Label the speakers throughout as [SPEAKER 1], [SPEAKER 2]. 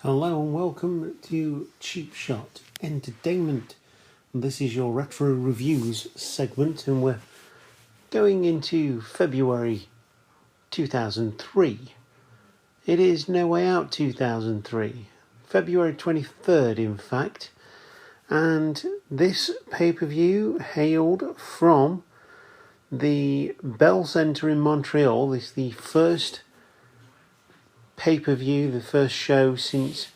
[SPEAKER 1] Hello and welcome to Cheap Shot Entertainment. This is your Retro Reviews segment, and we're going into February 2003. It is No Way Out 2003, February 23rd in fact, and this pay-per-view hailed from the Bell Centre in Montreal. This is the first pay-per-view, the first show since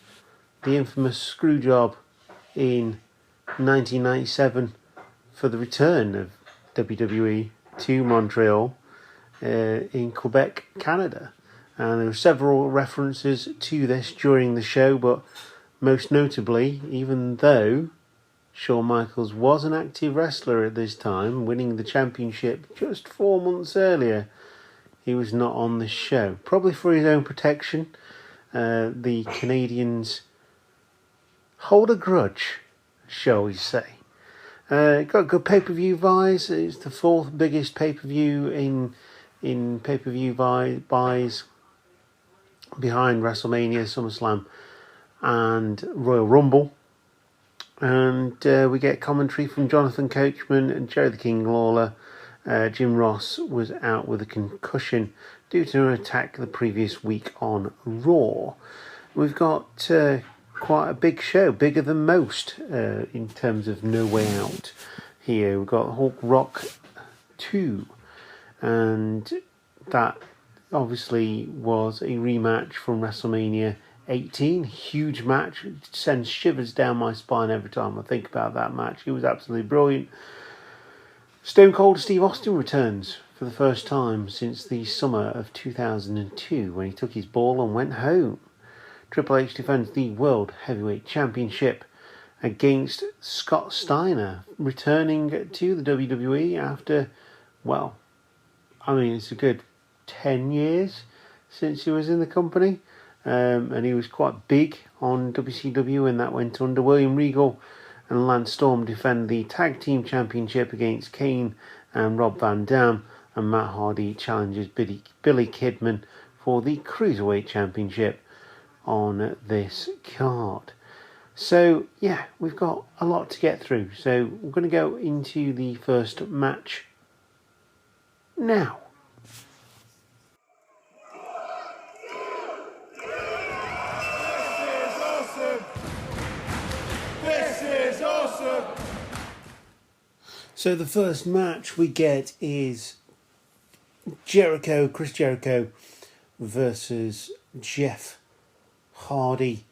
[SPEAKER 1] the infamous screw job in 1997 for the return of WWE to Montreal in Quebec, Canada. And there were several references to this during the show, but most notably, even though Shawn Michaels was an active wrestler at this time, winning the championship just 4 months earlier, he was not on the show. Probably for his own protection. The Canadians hold a grudge, shall we say. Got good pay-per-view buys. It's the fourth biggest pay-per-view in pay-per-view buys behind WrestleMania, SummerSlam and Royal Rumble. And we get commentary from Jonathan Coachman and Joe the King Lawler. Jim Ross was out with a concussion due to an attack the previous week on Raw. We've got quite a big show, bigger than most in terms of No Way Out here. We've got Hulk Rock 2, and that obviously was a rematch from WrestleMania 18. Huge match. It sends shivers down my spine every time I think about that match. It was absolutely brilliant. Stone Cold Steve Austin returns for the first time since the summer of 2002 when he took his ball and went home. Triple H defends the World Heavyweight Championship against Scott Steiner, returning to the WWE after, it's a good 10 years since he was in the company. And he was quite big on WCW when that went under. William Regal and Lance Storm defend the Tag Team Championship against Kane and Rob Van Dam, and Matt Hardy challenges Billy Kidman for the Cruiserweight Championship on this card. So, we've got a lot to get through. So, we're going to go into the first match now. So the first match we get is Chris Jericho versus Jeff Hardy.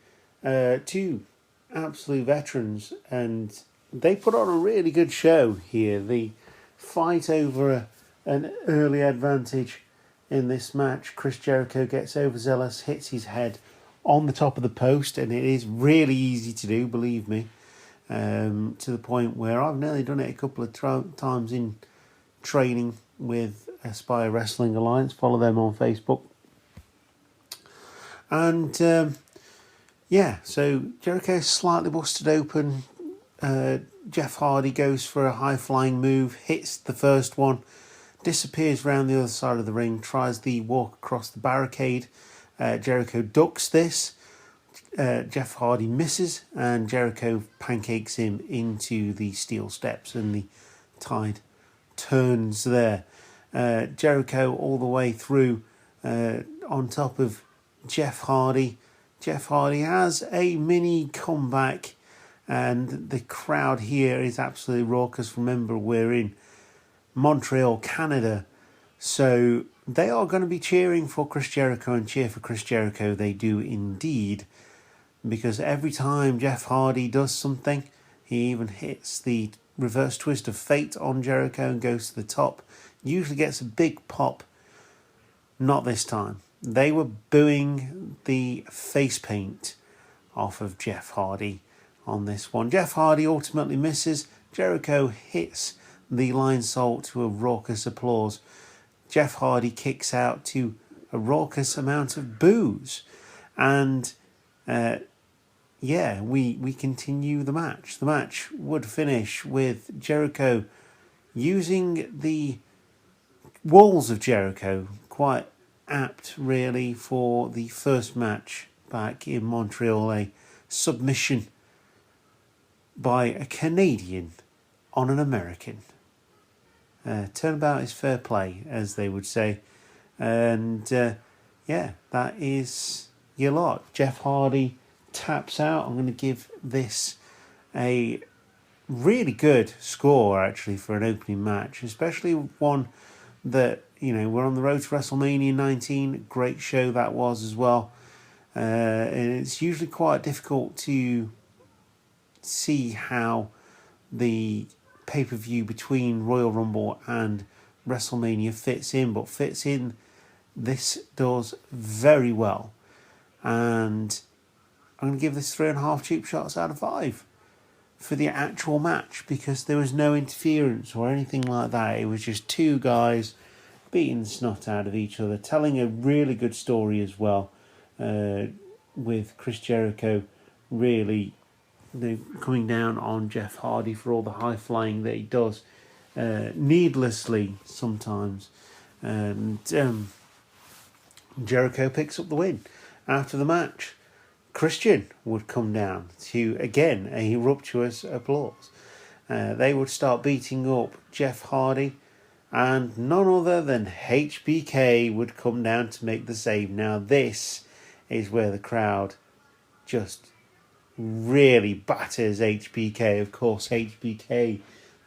[SPEAKER 1] Two absolute veterans, and they put on a really good show here. The fight over an early advantage in this match. Chris Jericho gets overzealous, hits his head on the top of the post, and it is really easy to do, believe me. To the point where I've nearly done it a couple of times in training with Aspire Wrestling Alliance. Follow them on Facebook. And so Jericho slightly busted open. Jeff Hardy goes for a high-flying move, hits the first one, disappears round the other side of the ring, tries the walk across the barricade. Jericho ducks this. Jeff Hardy misses, and Jericho pancakes him into the steel steps, and the tide turns there. Jericho all the way through on top of Jeff Hardy. Jeff Hardy has a mini comeback, and the crowd here is absolutely raucous. Remember, we're in Montreal, Canada, so they are going to be cheering for Chris Jericho, and cheer for Chris Jericho they do indeed. Because every time Jeff Hardy does something, he even hits the reverse twist of fate on Jericho and goes to the top. Usually gets a big pop. Not this time. They were booing the face paint off of Jeff Hardy on this one. Jeff Hardy ultimately misses. Jericho hits the line salt to a raucous applause. Jeff Hardy kicks out to a raucous amount of boos. And we continue the match. The match would finish with Jericho using the walls of Jericho, quite apt really for the first match back in Montreal, a submission by a Canadian on an American. Turnabout is fair play, as they would say. And that is your lot. Jeff Hardy taps out. I'm going to give this a really good score, actually, for an opening match, especially one that, we're on the road to WrestleMania 19. Great show that was as well. And it's usually quite difficult to see how the pay-per-view between Royal Rumble and WrestleMania fits in, but fits in. This does very well, and I'm going to give this 3.5 cheap shots out of 5 for the actual match, because there was no interference or anything like that. It was just two guys beating the snot out of each other, telling a really good story as well, with Chris Jericho really coming down on Jeff Hardy for all the high flying that he does, needlessly sometimes, and Jericho picks up the win. After the match, Christian would come down to, again, a rapturous applause. They would start beating up Jeff Hardy, and none other than HBK would come down to make the save. Now this is where the crowd just really batters HBK. Of course, HBK,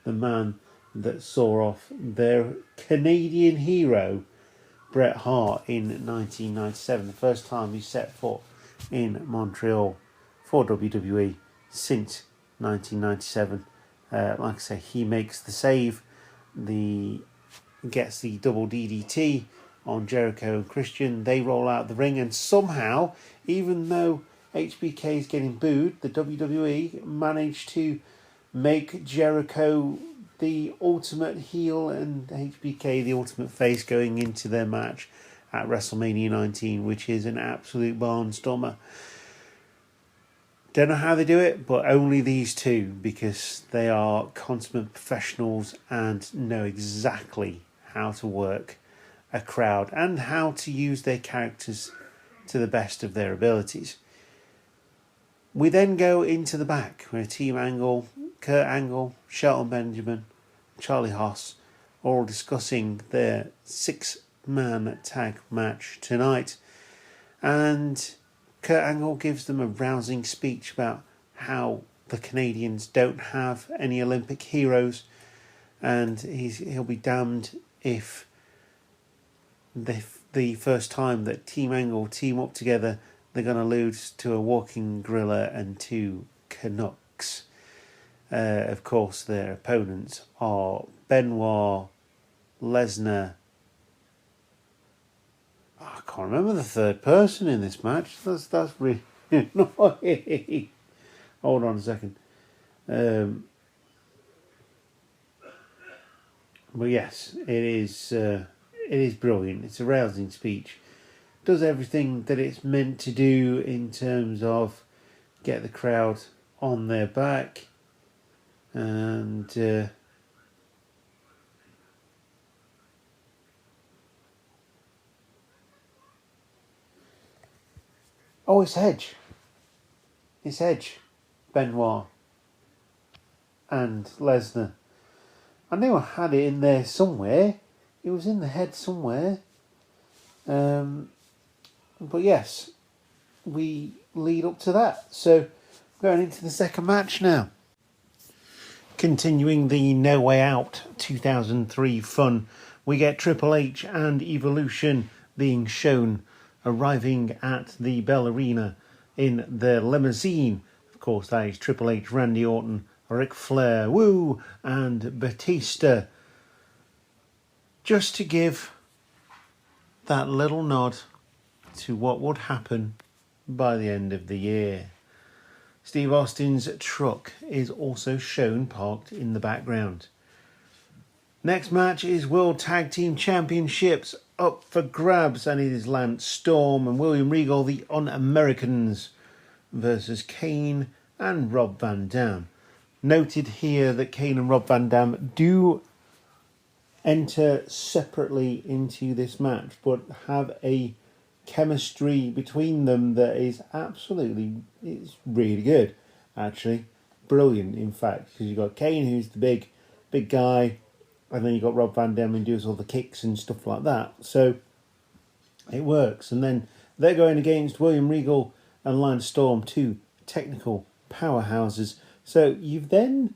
[SPEAKER 1] the man that saw off their Canadian hero, Bret Hart, in 1997. The first time he set foot in Montreal for WWE since 1997. Like I say, he makes the save. Gets the double DDT on Jericho and Christian. They roll out the ring, and somehow, even though HBK is getting booed, the WWE managed to make Jericho the ultimate heel and HBK the ultimate face going into their match at WrestleMania 19, which is an absolute barnstormer. Don't know how they do it, but only these two, because they are consummate professionals and know exactly how to work a crowd and how to use their characters to the best of their abilities. We then go into the back where Team Angle, Kurt Angle, Shelton Benjamin, Charlie Haas are all discussing their 6-man tag match tonight. And Kurt Angle gives them a rousing speech about how the Canadians don't have any Olympic heroes, and he'll be damned if the first time that Team Angle team up together, they're going to lose to a walking gorilla and 2 Canucks. Of course, their opponents are Benoit, Lesnar. I can't remember the third person in this match. That's really annoying. Hold on a second. But yes, it is brilliant. It's a rousing speech. Does everything that it's meant to do in terms of get the crowd on their back, and it's Edge. It's Edge, Benoit, and Lesnar. I knew I had it in there somewhere. It was in the head somewhere. But yes, we lead up to that. So, going into the second match now. Continuing the No Way Out 2003 fun, we get Triple H and Evolution being shown arriving at the Bell Arena in their limousine. Of course, that is Triple H, Randy Orton, Ric Flair, Woo, and Batista. Just to give that little nod to what would happen by the end of the year. Steve Austin's truck is also shown parked in the background. Next match is World Tag Team Championships up for grabs, and it is Lance Storm and William Regal, the Un-Americans, versus Kane and Rob Van Dam. Noted here that Kane and Rob Van Dam do enter separately into this match, but have a chemistry between them that is it's really good, actually. Brilliant, in fact, because you've got Kane, who's the big guy, and then you've got Rob Van Dam, who does all the kicks and stuff like that. So it works. And then they're going against William Regal and Lance Storm, two technical powerhouses. So you've then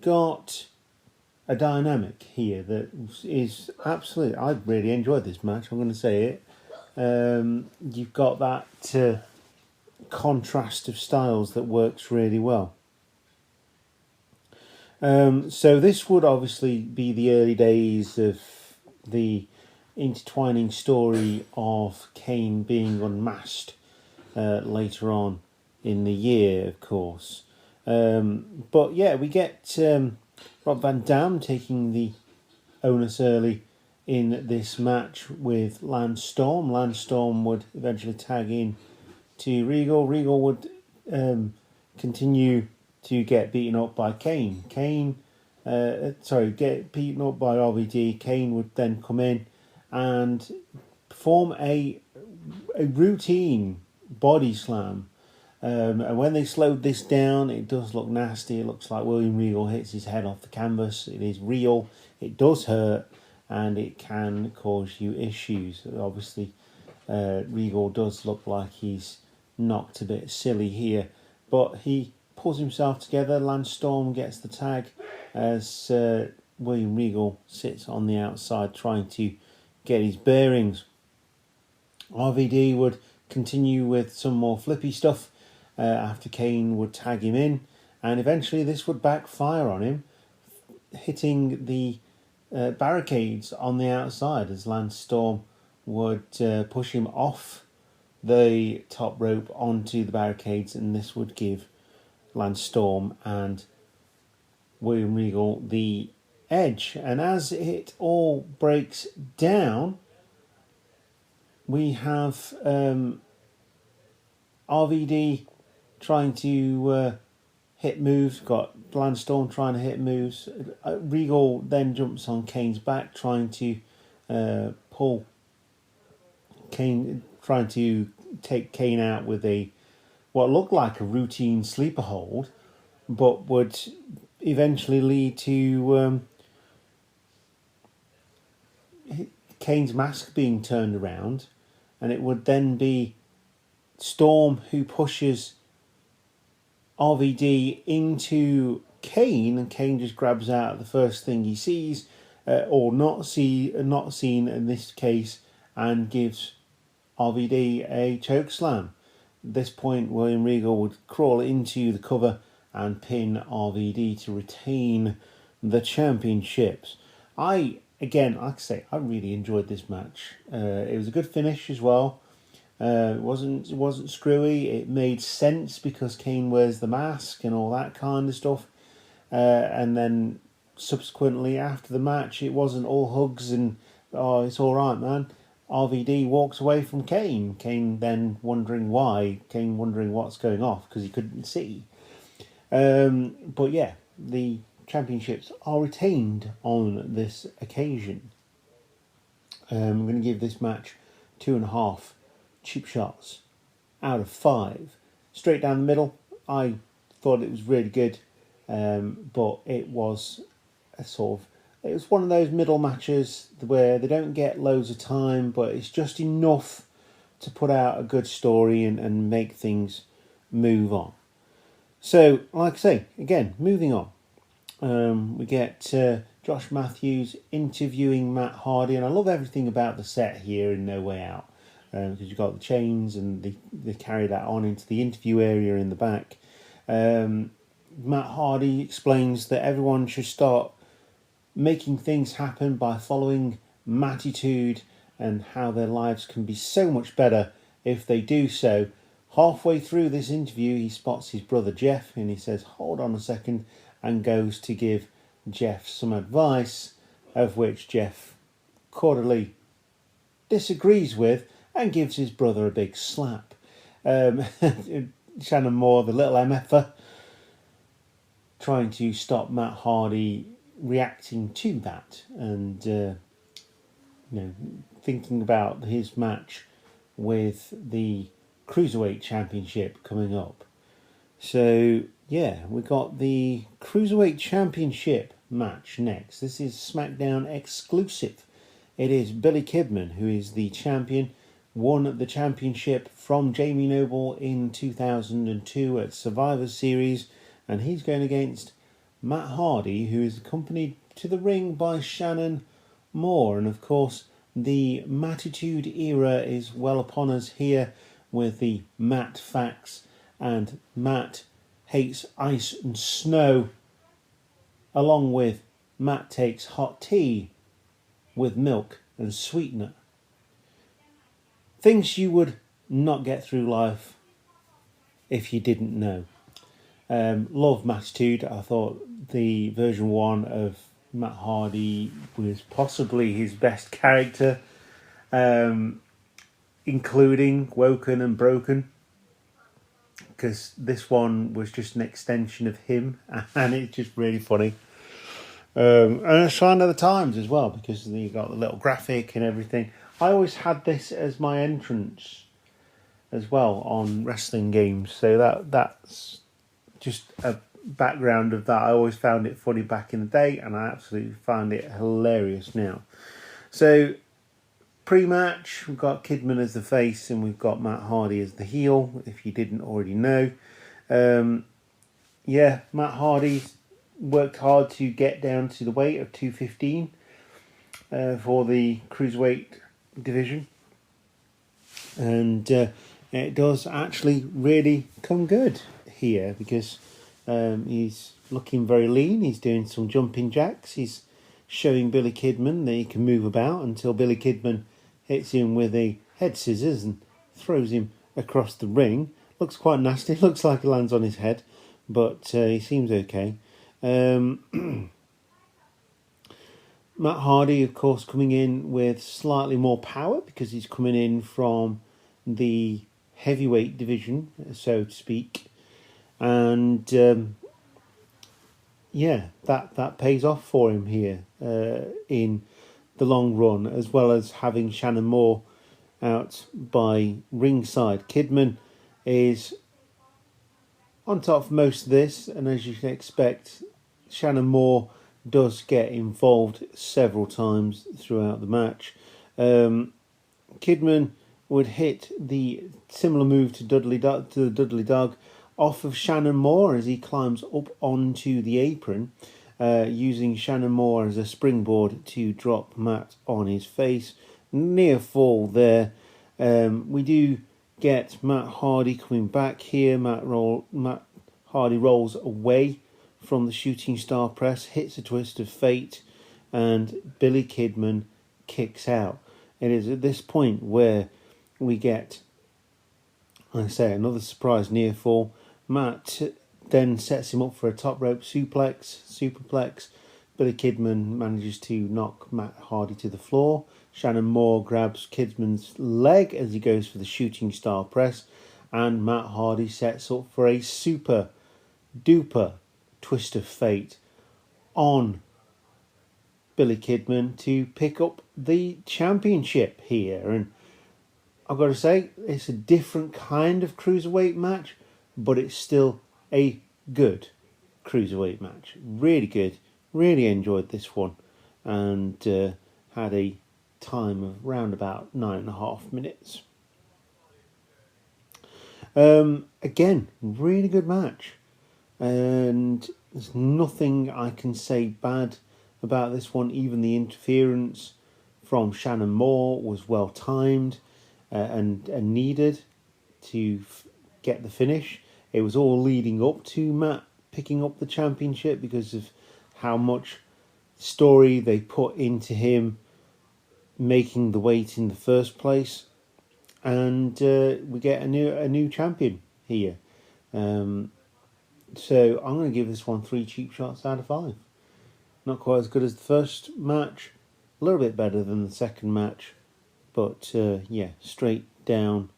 [SPEAKER 1] got a dynamic here that is absolutely... I really enjoyed this match, I'm going to say it. You've got that contrast of styles that works really well. So this would obviously be the early days of the intertwining story of Kane being unmasked later on in the year, of course. But yeah, we get Rob Van Dam taking the onus early in this match with Lance Storm. Lance Storm would eventually tag in to Regal. Regal would continue to get beaten up by Kane. Get beaten up by RVD. Kane would then come in and perform a routine body slam. And when they slowed this down, it does look nasty. It looks like William Regal hits his head off the canvas. It is real. It does hurt, and it can cause you issues. Obviously, Regal does look like he's knocked a bit silly here, but he pulls himself together. Lance Storm gets the tag as William Regal sits on the outside trying to get his bearings. RVD would continue with some more flippy stuff after Kane would tag him in, and eventually this would backfire on him, hitting the barricades on the outside as Lance Storm would push him off the top rope onto the barricades, and this would give Lance Storm and William Regal the edge. And as it all breaks down, we have RVD trying to hit moves, got Lance Storm trying to hit moves. Regal then jumps on Kane's back, trying to pull Kane, trying to take Kane out with what looked like a routine sleeper hold, but would eventually lead to Kane's mask being turned around, and it would then be Storm who pushes RVD into Kane, and Kane just grabs out the first thing he sees, or not seen in this case, and gives RVD a choke slam. At this point, William Regal would crawl into the cover and pin RVD to retain the championships. Like I say, I really enjoyed this match. It was a good finish as well. It wasn't screwy. It made sense because Kane wears the mask and all that kind of stuff. And then subsequently after the match, it wasn't all hugs and it's all right, man. RVD walks away from Kane. Kane then wondering why. Kane wondering what's going off because he couldn't see. But yeah, the championships are retained on this occasion. I'm going to give this match 2.5 cheap shots out of 5. Straight down the middle. I thought it was really good, but it was it was one of those middle matches where they don't get loads of time, but it's just enough to put out a good story and make things move on. So, like I say, again, moving on. We get Josh Matthews interviewing Matt Hardy, and I love everything about the set here in No Way Out, because you've got the chains and they carry that on into the interview area in the back. Matt Hardy explains that everyone should start making things happen by following Mattitude and how their lives can be so much better if they do so. Halfway through this interview, he spots his brother Jeff and he says, "Hold on a second," and goes to give Jeff some advice, of which Jeff cordially disagrees with and gives his brother a big slap. Shannon Moore, the little MFer, trying to stop Matt Hardy reacting to that and thinking about his match with the Cruiserweight Championship coming up. So, yeah, we got the Cruiserweight Championship match next. This is SmackDown exclusive. It is Billy Kidman, who is the champion, won the championship from Jamie Noble in 2002 at Survivor Series, and he's going against Matt Hardy, who is accompanied to the ring by Shannon Moore. And of course, the Mattitude era is well upon us here with the Matt facts, and Matt hates ice and snow, along with Matt takes hot tea with milk and sweetener. Things you would not get through life if you didn't know. Love Mattitude. I thought the version 1 of Matt Hardy was possibly his best character, including Woken and Broken, because this one was just an extension of him, and it's just really funny. And a sign of the times as well, because you got the little graphic and everything. I always had this as my entrance as well on wrestling games, so that's just a background of that. I always found it funny back in the day, and I absolutely find it hilarious now. So, pre-match, we've got Kidman as the face, and we've got Matt Hardy as the heel, if you didn't already know. Matt Hardy worked hard to get down to the weight of 215 for the Cruiserweight division. And it does actually really come good here, because he's looking very lean. He's doing some jumping jacks. He's showing Billy Kidman that he can move about until Billy Kidman hits him with a head scissors and throws him across the ring. Looks quite nasty. Looks like it lands on his head, but he seems okay. Matt Hardy, of course, coming in with slightly more power because he's coming in from the heavyweight division, so to speak. And that pays off for him here in the long run, as well as having Shannon Moore out by ringside. Kidman is on top of most of this, and as you can expect, Shannon Moore does get involved several times throughout the match. Kidman would hit the similar move to the Dudley Dog off of Shannon Moore as he climbs up onto the apron, using Shannon Moore as a springboard to drop Matt on his face. Near fall there. We do get Matt Hardy coming back here. Matt Hardy rolls away from the shooting star press, hits a twist of fate, and Billy Kidman kicks out. It is at this point where we get, like I say, another surprise near fall. Matt then sets him up for a top rope superplex. Billy Kidman manages to knock Matt Hardy to the floor. Shannon Moore grabs Kidman's leg as he goes for the shooting star press, and Matt Hardy sets up for a super duper twist of fate on Billy Kidman to pick up the championship here. And I've got to say, it's a different kind of cruiserweight match, but it's still a good cruiserweight match. Really good. Really enjoyed this one, and had a time of around about 9.5 minutes. Again, really good match, and there's nothing I can say bad about this one. Even the interference from Shannon Moore was well timed and needed to get the finish. It was all leading up to Matt picking up the championship because of how much story they put into him making the weight in the first place. And we get a new champion here. So I'm going to give this one 3 cheap shots out of 5. Not quite as good as the first match, a little bit better than the second match, but straight down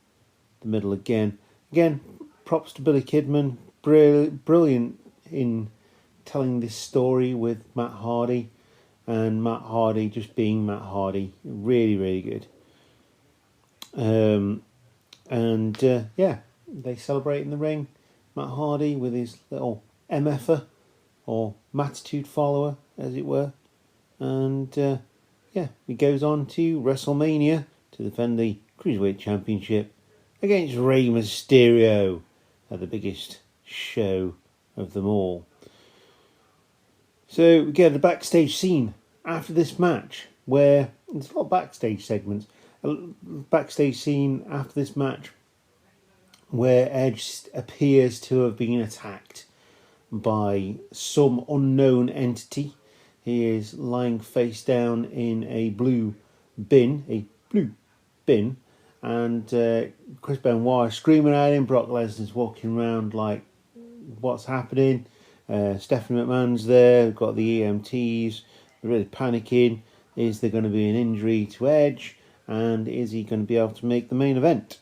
[SPEAKER 1] the middle again. Again, props to Billy Kidman, brilliant in telling this story with Matt Hardy, and Matt Hardy just being Matt Hardy. Really, really good. And yeah, they celebrate in the ring. Matt Hardy with his little MFer, or Matitude follower, as it were. And yeah, he goes on to WrestleMania to defend the Cruiserweight Championship against Rey Mysterio at the biggest show of them all. So we get a backstage scene after this match where there's a lot of backstage segments. A backstage scene after this match where Edge appears to have been attacked by some unknown entity. He is lying face down in a blue bin, and Chris Benoit is screaming at him. Brock Lesnar's walking around like, what's happening? Stephanie McMahon's there, we've got the EMTs, they're really panicking. Is there going to be an injury to Edge? And is he going to be able to make the main event?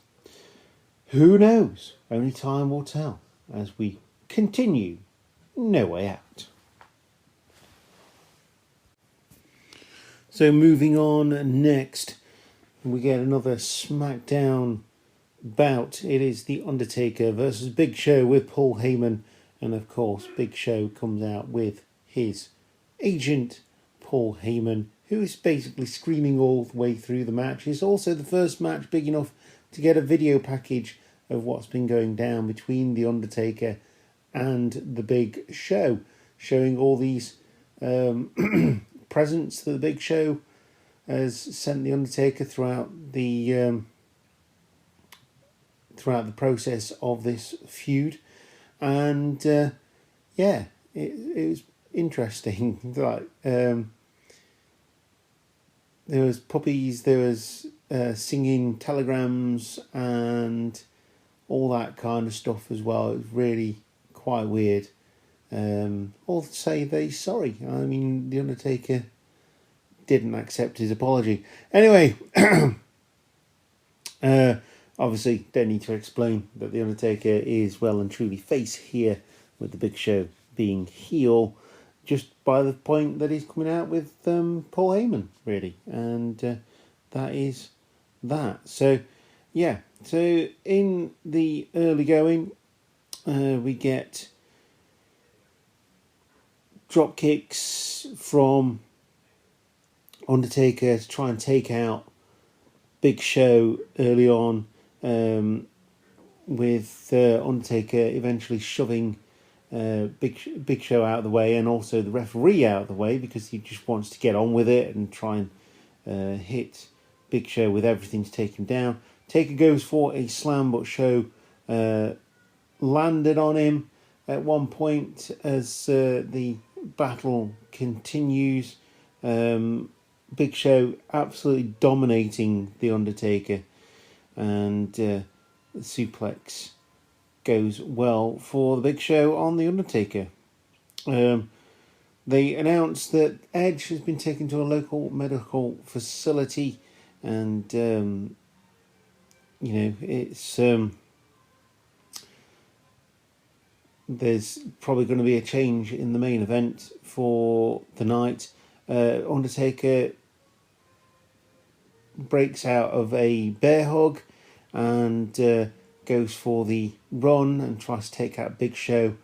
[SPEAKER 1] Who knows? Only time will tell as we continue No Way Out. So moving on next, we get another SmackDown bout. It is The Undertaker versus Big Show with Paul Heyman. And of course, Big Show comes out with his agent, Paul Heyman, who is basically screaming all the way through the match. It's also the first match big enough to get a video package of what's been going down between The Undertaker and the Big Show, showing all these presents that the Big Show has sent The Undertaker throughout the process of this feud. And yeah, it was interesting. Like there was puppies, there was singing telegrams and all that kind of stuff as well. It was really quite weird. All to say that he's sorry. I mean, The Undertaker didn't accept his apology. Anyway, obviously, don't need to explain that The Undertaker is well and truly face here, with the Big Show being heel, just by the point that he's coming out with Paul Heyman, really. And that is that. So, yeah. So, in the early going, we get drop kicks from Undertaker to try and take out Big Show early on, with Undertaker eventually shoving Big Show out of the way, and also the referee out of the way, because he just wants to get on with it and try and hit Big Show with everything to take him down. Taker goes for a slam, but Show landed on him at one point as the battle continues. Big Show absolutely dominating The Undertaker, and the suplex goes well for the Big Show on The Undertaker. They announced that Edge has been taken to a local medical facility, and it's there's probably going to be a change in the main event for the night. Undertaker breaks out of a bear hug and goes for the run and tries to take out Big Show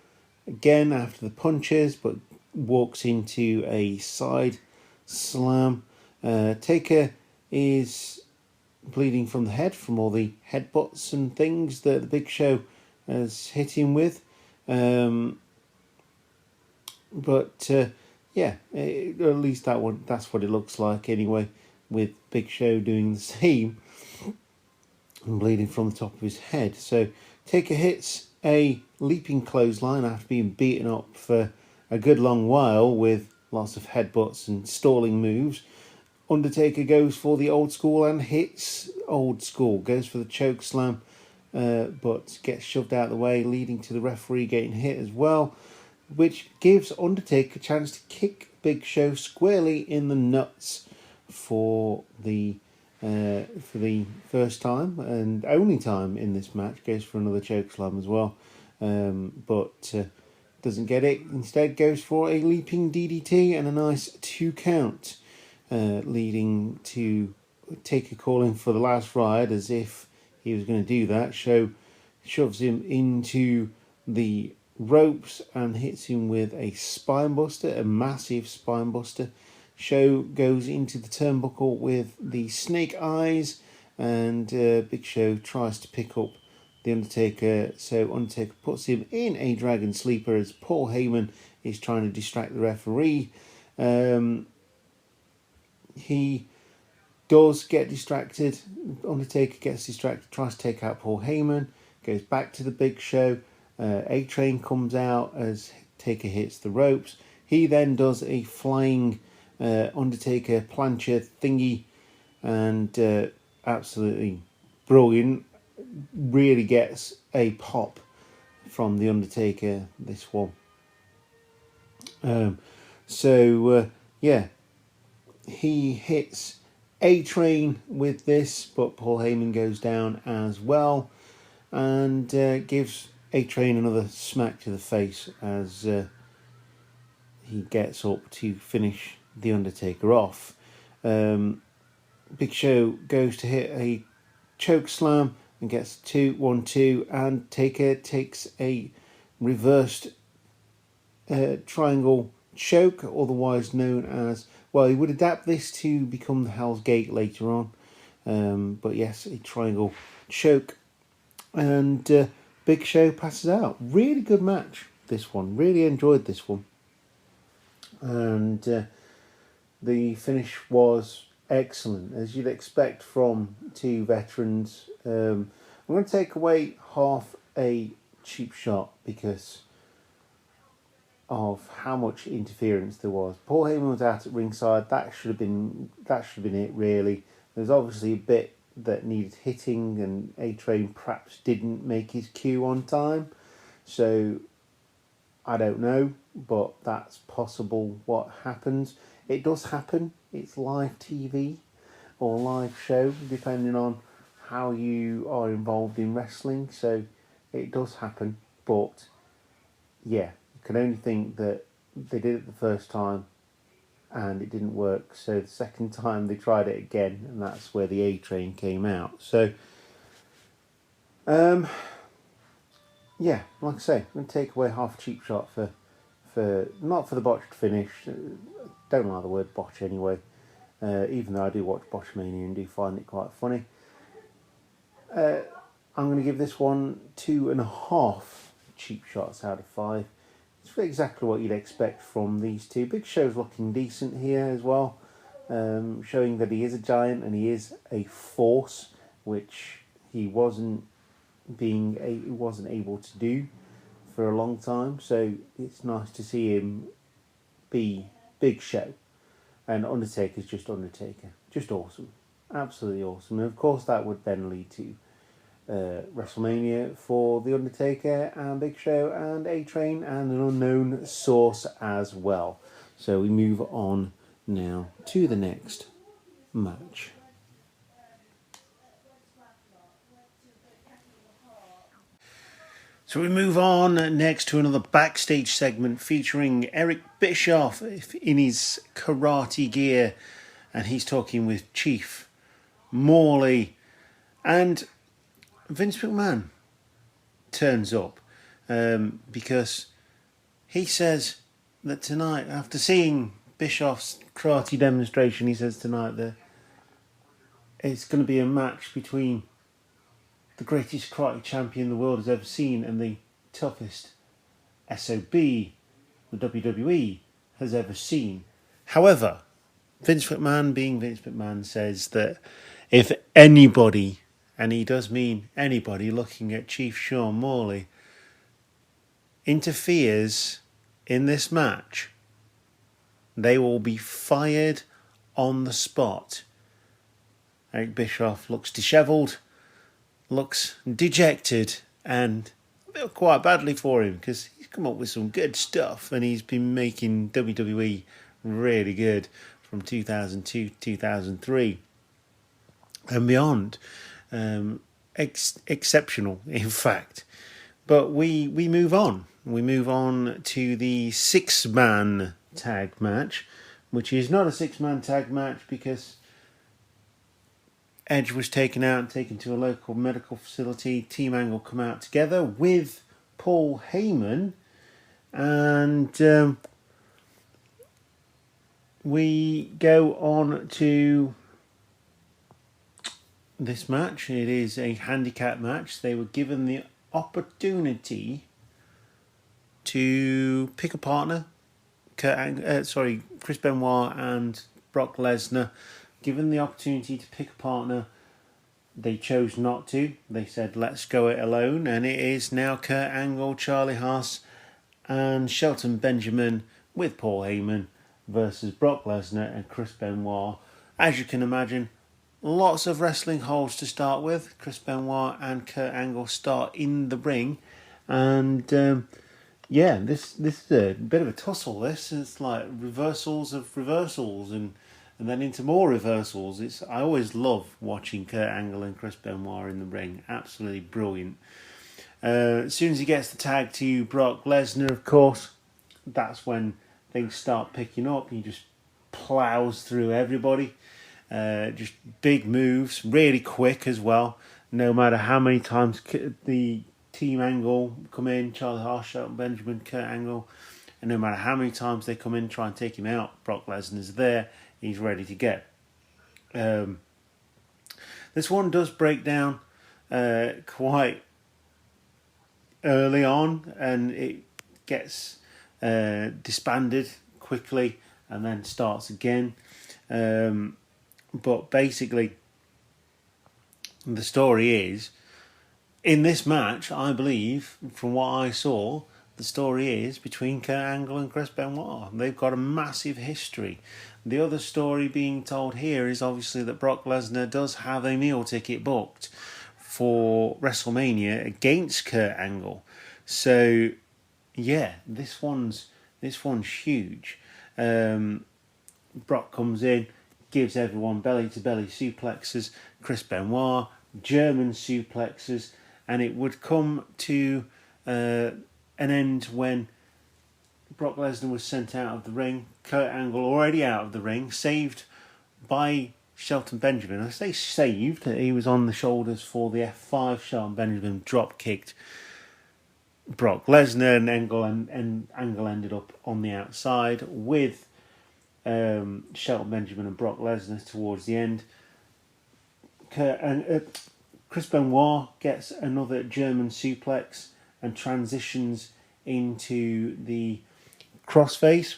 [SPEAKER 1] again after the punches, but walks into a side slam. Taker is bleeding from the head from all the headbutts and things that the Big Show has hit him with. Yeah, at least that's what it looks like anyway, with Big Show doing the same and bleeding from the top of his head. So Taker hits a leaping clothesline after being beaten up for a good long while with lots of headbutts and stalling moves. Undertaker goes for the old school and hits old school, goes for the choke slam, but gets shoved out of the way, leading to the referee getting hit as well, which gives Undertaker a chance to kick Big Show squarely in the nuts for the first time and only time in this match. Goes for another chokeslam as well, but doesn't get it. Instead goes for a leaping DDT and a nice 2 count, leading to Taker calling for the last ride as if he was going to do that. Show shoves him into the ropes and hits him with a spine buster, a massive spine buster. Show goes into the turnbuckle with the snake eyes, and Big Show tries to pick up the Undertaker. So Undertaker puts him in a Dragon Sleeper as Paul Heyman is trying to distract the referee. He does get distracted. Undertaker gets distracted, tries to take out Paul Heyman, goes back to the Big Show. A-Train comes out as Taker hits the ropes. He then does a flying Undertaker plancha thingy, and absolutely brilliant. Really gets a pop from the Undertaker, this one. He hits A-Train with this, but Paul Heyman goes down as well, and gives A-Train another smack to the face as he gets up to finish the Undertaker off. Big Show goes to hit a choke slam and gets 2-1-2, and Taker takes a reversed triangle choke, otherwise known as, well, he would adapt this to become the Hell's Gate later on, but yes, a triangle choke, and Big Show passes out. Really good match, this one. Really enjoyed this one. And the finish was excellent, as you'd expect from two veterans. I'm going to take away half a cheap shot because of how much interference there was. Paul Heyman was out at ringside. That should have been it, really. There's obviously a bit that needed hitting, and A-Train perhaps didn't make his cue on time. So I don't know, but that's possible what happens. It does happen. It's live TV or live show, depending on how you are involved in wrestling. So it does happen, but yeah, you can only think that they did it the first time and it didn't work. So the second time they tried it again, and that's where the A-Train came out. So, yeah, like I say, I'm going to take away half a cheap shot for not for the botched finish. Don't like the word botch anyway, even though I do watch Botchmania and do find it quite funny. I'm going to give this one 2.5 cheap shots out of 5. It's exactly what you'd expect from these two. Big Show's looking decent here as well, showing that he is a giant and he is a force, which he wasn't able to do for a long time. So it's nice to see him be Big Show, and Undertaker's just Undertaker. Just awesome, absolutely awesome. And of course that would then lead to WrestleMania for The Undertaker and Big Show and A-Train and an unknown source as well. So we move on now to the next match. So we move on next to another backstage segment featuring Eric Bischoff in his karate gear, and he's talking with Chief Morley, and Vince McMahon turns up because he says that tonight, after seeing Bischoff's karate demonstration, he says tonight that it's going to be a match between the greatest karate champion the world has ever seen and the toughest SOB the WWE has ever seen. However, Vince McMahon, being Vince McMahon, says that if anybody, and he does mean anybody, looking at Chief Sean Morley, interferes in this match, they will be fired on the spot. Eric Bischoff looks dishevelled, looks dejected, and I feel quite badly for him because he's come up with some good stuff and he's been making WWE really good from 2002 to 2003 and beyond. Exceptional, in fact. But we move on. We move on to the 6-man tag match, which is not a 6-man tag match because Edge was taken out and taken to a local medical facility. Team Angle come out together with Paul Heyman, and we go on to this match. It is a handicap match. They were given the opportunity to pick a partner. Chris Benoit and Brock Lesnar, given the opportunity to pick a partner, they chose not to. They said, let's go it alone. And it is now Kurt Angle, Charlie Haas and Shelton Benjamin with Paul Heyman versus Brock Lesnar and Chris Benoit. As you can imagine, lots of wrestling holds to start with. Chris Benoit and Kurt Angle start in the ring. And this is a bit of a tussle. It's like reversals of reversals and then into more reversals. I always love watching Kurt Angle and Chris Benoit in the ring. Absolutely brilliant. As soon as he gets the tag to Brock Lesnar, of course, that's when things start picking up. He just plows through everybody. Just big moves, really quick as well. No matter how many times the Team Angle come in, Charlie Haas, Shelton Benjamin, Kurt Angle, and no matter how many times they come in, try and take him out, Brock Lesnar's there. He's ready to go. This one does break down quite early on, and it gets disbanded quickly and then starts again. But basically, the story is, in this match, I believe, from what I saw, the story is between Kurt Angle and Chris Benoit. They've got a massive history. The other story being told here is obviously that Brock Lesnar does have a meal ticket booked for WrestleMania against Kurt Angle. So, yeah, this one's huge. Brock comes in, gives everyone belly-to-belly suplexes. Chris Benoit, German suplexes. And it would come to an end when Brock Lesnar was sent out of the ring. Kurt Angle already out of the ring, saved by Shelton Benjamin. I say saved, he was on the shoulders for the F5. Shelton Benjamin drop-kicked Brock Lesnar, and Angle ended up on the outside with Shelton Benjamin and Brock Lesnar towards the end. Chris Benoit gets another German suplex and transitions into the crossface.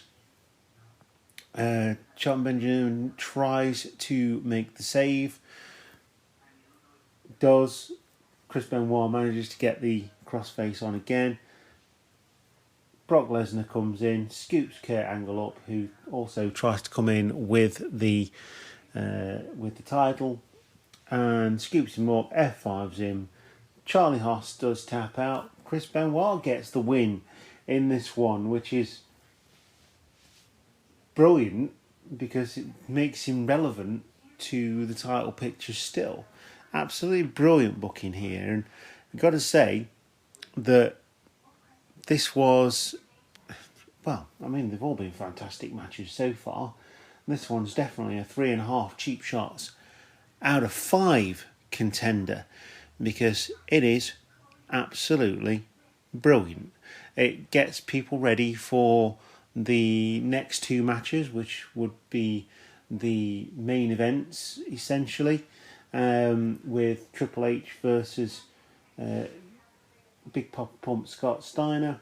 [SPEAKER 1] Shelton Benjamin tries to make the save. Chris Benoit manages to get the crossface on again. Brock Lesnar comes in, scoops Kurt Angle up, who also tries to come in with the title, and scoops him up, F5s him. Charlie Haas does tap out. Chris Benoit gets the win in this one, which is brilliant because it makes him relevant to the title picture still. Absolutely brilliant booking here, and I've got to say that this was, well, I mean, they've all been fantastic matches so far. This one's definitely a 3.5 cheap shots out of 5 contender, because it is absolutely brilliant. It gets people ready for the next 2 matches, which would be the main events essentially, with Triple H versus Big Papa Pump Scott Steiner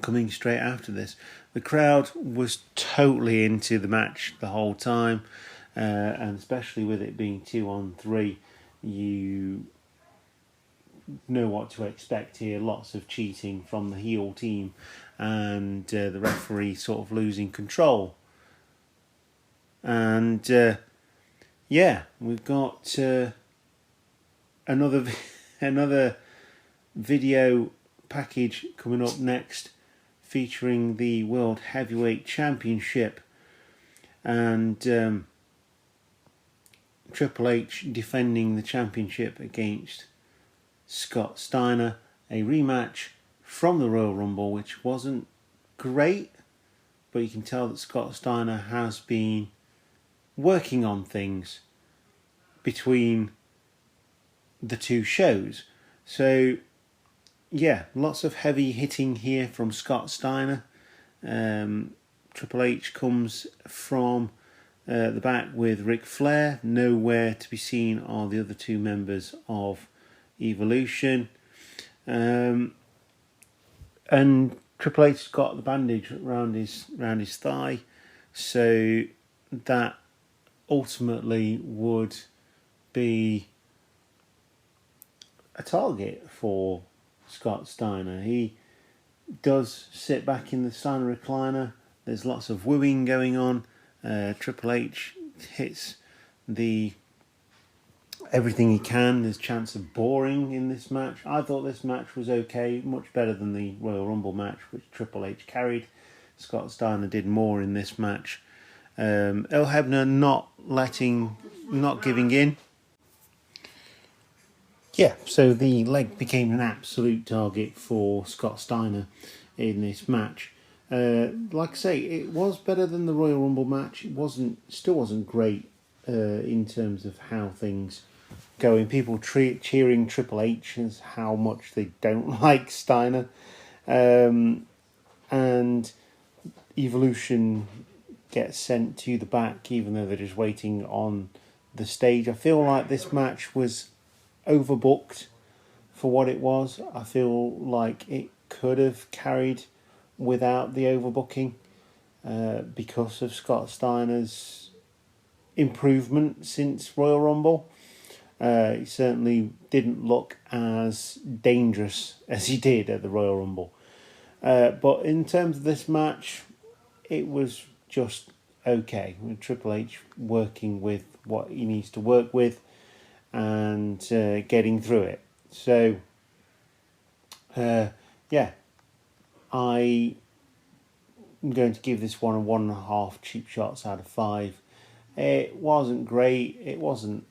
[SPEAKER 1] coming straight after this. The crowd was totally into the match the whole time, and especially with it being 2-on-3, you know what to expect here. Lots of cheating from the heel team, and the referee sort of losing control. And we've got another video package coming up next, featuring the World Heavyweight Championship, and Triple H defending the championship against Scott Steiner. A rematch from the Royal Rumble, which wasn't great, but you can tell that Scott Steiner has been working on things between the two shows. So, yeah, lots of heavy hitting here from Scott Steiner. Triple H comes from the back with Ric Flair. Nowhere to be seen are the other two members of Evolution. And Triple H's got the bandage around his thigh, so that ultimately would be a target for Scott Steiner. He does sit back in the Steiner recliner. There's lots of wooing going on. Triple H hits everything he can. There's chance of boring in this match. I thought this match was okay, much better than the Royal Rumble match, which Triple H carried. Scott Steiner did more in this match. Earl Hebner not giving in. Yeah, so the leg became an absolute target for Scott Steiner in this match. Like I say, it was better than the Royal Rumble match. It still wasn't great in terms of how things going. People cheering Triple H as how much they don't like Steiner, and Evolution gets sent to the back, even though they're just waiting on the stage. I feel like this match was overbooked for what it was. I feel like it could have carried without the overbooking because of Scott Steiner's improvement since Royal Rumble. He certainly didn't look as dangerous as he did at the Royal Rumble. But in terms of this match, it was just okay. With Triple H working with what he needs to work with and getting through it. So, yeah, I'm going to give this one a 1.5 cheap shots out of 5. It wasn't great. It wasn't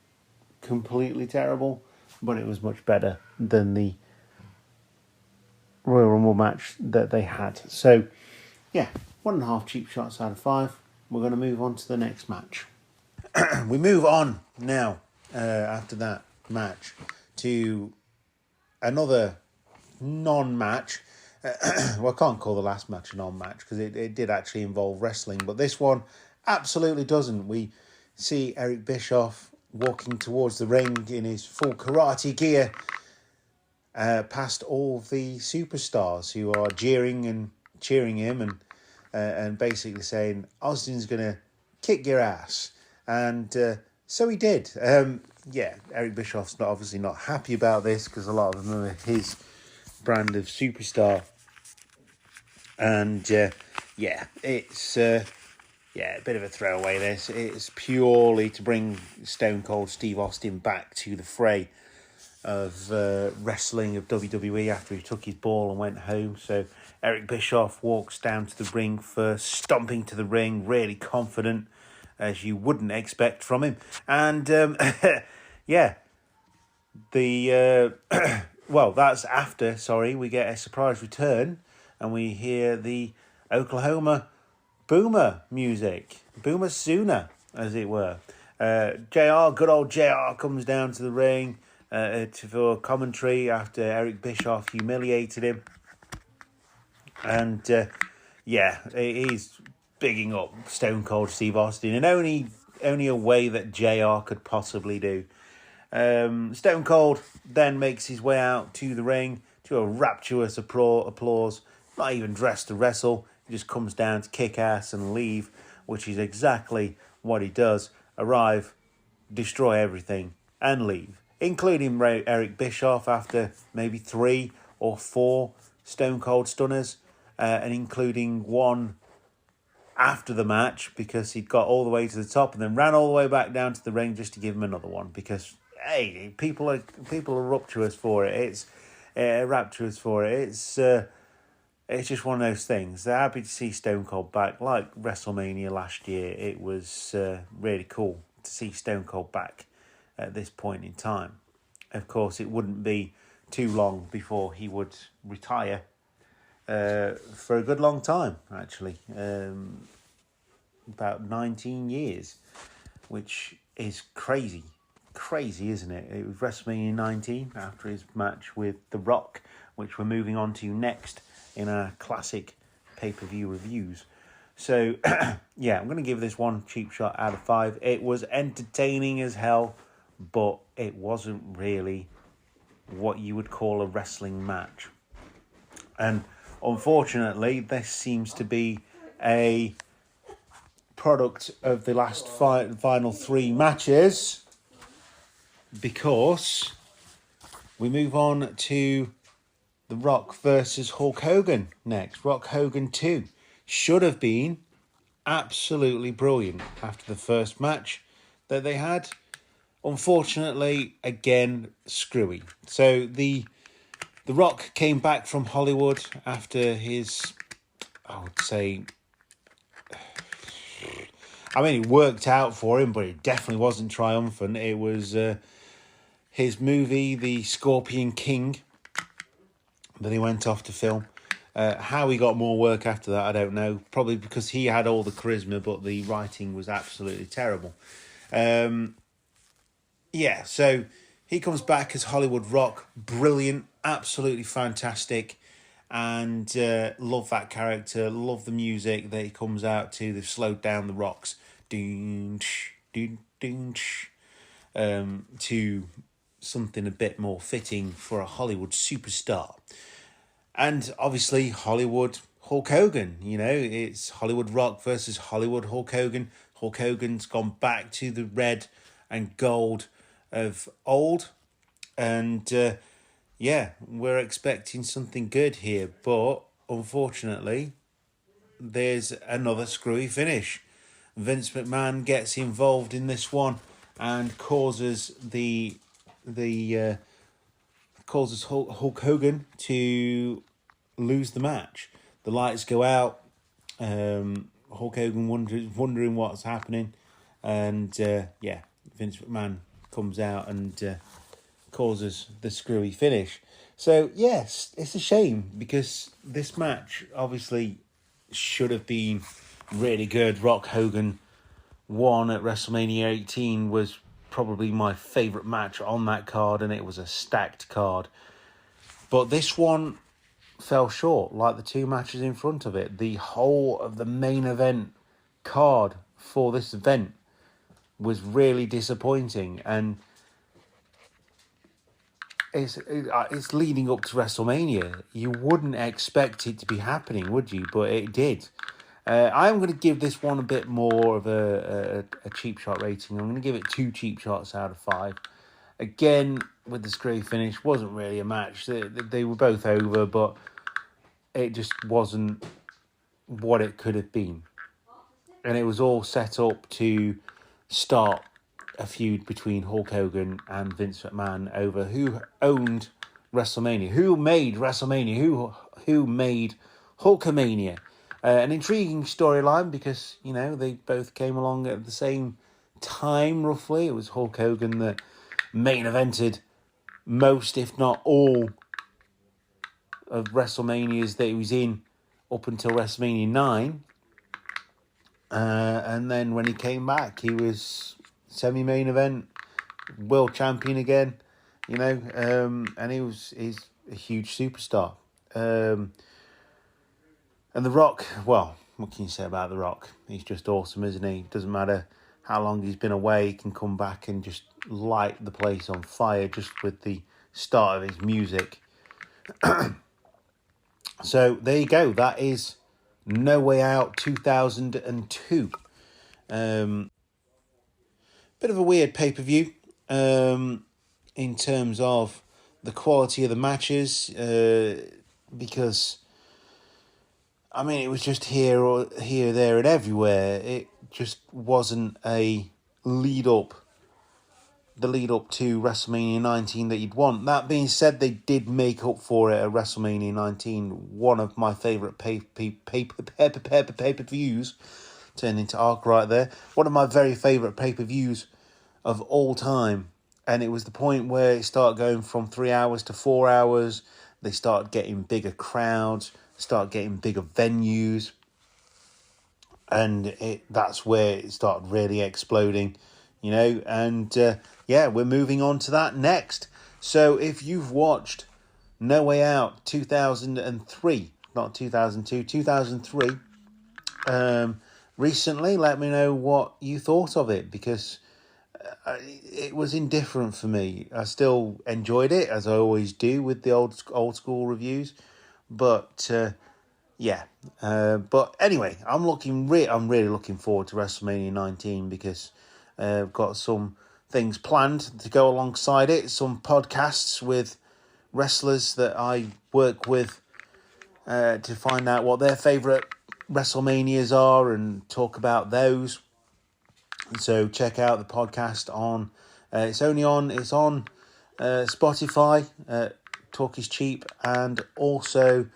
[SPEAKER 1] completely terrible, but it was much better than the Royal Rumble match that they had. So, yeah, 1.5 cheap shots out of 5. We're going to move on to the next match. We move on now, after that match, to another non-match. Well, I can't call the last match a non-match because it did actually involve wrestling, but this one absolutely doesn't. We see Eric Bischoff walking towards the ring in his full karate gear, past all the superstars who are jeering and cheering him and basically saying, Austin's going to kick your ass. And so he did. Yeah, Eric Bischoff's obviously not happy about this because a lot of them are his brand of superstar. And it's a bit of a throwaway this. It's purely to bring Stone Cold Steve Austin back to the fray of wrestling of WWE after he took his ball and went home. So Eric Bischoff walks down to the ring first, stomping to the ring, really confident, as you wouldn't expect from him. And well, that's after, we get a surprise return and we hear the Oklahoma Boomer music, Boomer Sooner, as it were. Good old JR comes down to the ring for commentary after Eric Bischoff humiliated him. And he's bigging up Stone Cold Steve Austin in only a way that JR could possibly do. Stone Cold then makes his way out to the ring to a rapturous applause, not even dressed to wrestle. He just comes down to kick ass and leave, which is exactly what he does. Arrive, destroy everything, and leave, including Eric Bischoff after maybe 3 or 4 Stone Cold Stunners, and including one after the match because he'd got all the way to the top and then ran all the way back down to the ring just to give him another one because, hey, people are rapturous for it. It's It's just one of those things. They're happy to see Stone Cold back. Like WrestleMania last year, it was really cool to see Stone Cold back at this point in time. Of course, it wouldn't be too long before he would retire for a good long time, actually. About 19 years, which is crazy crazy, isn't it? It was WrestleMania 19 after his match with The Rock, which we're moving on to next in our classic pay-per-view reviews. So, yeah, I'm going to give this one cheap shot out of 5. It was entertaining as hell, but it wasn't really what you would call a wrestling match. And unfortunately, this seems to be a product of the last final 3 matches, because we move on to The Rock versus Hulk Hogan next. Rock Hogan 2 should have been absolutely brilliant after the first match that they had. Unfortunately, again, screwy. So the Rock came back from Hollywood after his, I would say, I mean, it worked out for him, but it definitely wasn't triumphant. It was his movie, The Scorpion King, that he went off to film. How he got more work after that, I don't know. Probably because he had all the charisma, but the writing was absolutely terrible. Yeah, so he comes back as Hollywood Rock. Brilliant, absolutely fantastic. And love that character, love the music that he comes out to. They've slowed down the rocks. To something a bit more fitting for a Hollywood superstar. And obviously Hollywood Hulk Hogan, it's Hollywood Rock versus Hollywood Hulk Hogan. Hulk Hogan's gone back to the red and gold of old. And we're expecting something good here. But unfortunately, there's another screwy finish. Vince McMahon gets involved in this one and causes causes Hulk Hogan to lose the match. The lights go out. Hulk Hogan wondering what's happening, and Vince McMahon comes out and causes the screwy finish. So yes, it's a shame because this match obviously should have been really good. Rock Hogan won at WrestleMania 18 was probably my favourite match on that card, and it was a stacked card. But this one fell short, like the 2 matches in front of it. The whole of the main event card for this event was really disappointing, and it's leading up to WrestleMania. You wouldn't expect it to be happening, would you? But it did. I'm going to give this one a bit more of a cheap shot rating. I'm going to give it 2 cheap shots out of 5. Again, with the screwy finish, wasn't really a match. They were both over, but it just wasn't what it could have been. And it was all set up to start a feud between Hulk Hogan and Vince McMahon over who owned WrestleMania, who made WrestleMania, who made Hulkamania. An intriguing storyline because, they both came along at the same time, roughly. It was Hulk Hogan that main evented most, if not all, of WrestleManias that he was in up until WrestleMania 9. And then when he came back, he was semi-main event, world champion again, and he's a huge superstar. And The Rock, well, what can you say about The Rock? He's just awesome, isn't he? Doesn't matter how long he's been away, he can come back and just light the place on fire just with the start of his music. So there you go. That is No Way Out 2002. Bit of a weird pay-per-view in terms of the quality of the matches, because it was just here, there, and everywhere. It just wasn't the lead up to WrestleMania 19 that you'd want. That being said, they did make up for it at WrestleMania 19. One of my favourite pay-per-views. Turned into arc right there. One of my very favourite pay-per-views of all time. And it was the point where it started going from 3 hours to 4 hours. They started getting bigger crowds, start getting bigger venues, and that's where it started really exploding. and we're moving on to that next. So if you've watched No Way Out 2003, not 2002, 2003, recently, let me know what you thought of it, because it was indifferent for me. I still enjoyed it, as I always do with the old school reviews, but but anyway, I'm really looking forward to WrestleMania 19, because I've got some things planned to go alongside it, some podcasts with wrestlers that I work with to find out what their favourite WrestleManias are and talk about those. So check out the podcast on. It's on Spotify. Talk is Cheap, and also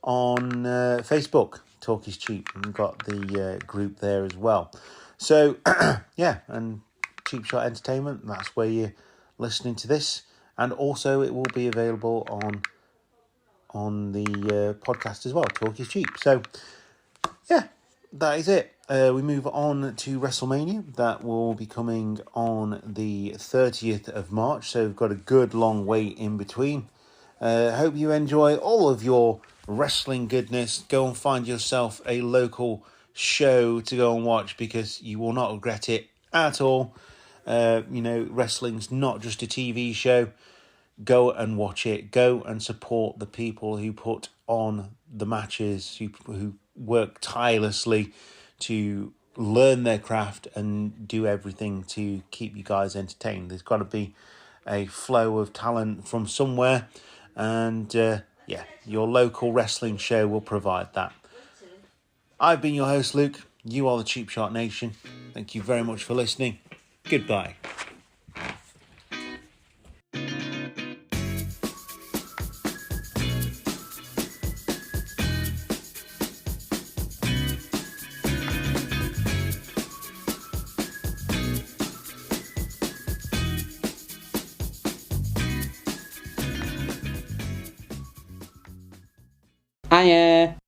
[SPEAKER 1] on Facebook. Talk is Cheap. We've got the group there as well. So and Cheap Shot Entertainment. That's where you're listening to this, and also it will be available on the podcast as well. Talk is Cheap. So that is it. We move on to WrestleMania. That will be coming on the 30th of March. So we've got a good long wait in between. Hope you enjoy all of your wrestling goodness. Go and find yourself a local show to go and watch, because you will not regret it at all. Wrestling's not just a TV show. Go and watch it. Go and support the people who put on the matches, who work tirelessly to learn their craft and do everything to keep you guys entertained. There's got to be a flow of talent from somewhere, and your local wrestling show will provide that. I've been your host, Luke. You are the Cheap Shot Nation. Thank you very much for listening. Goodbye.
[SPEAKER 2] Hiya.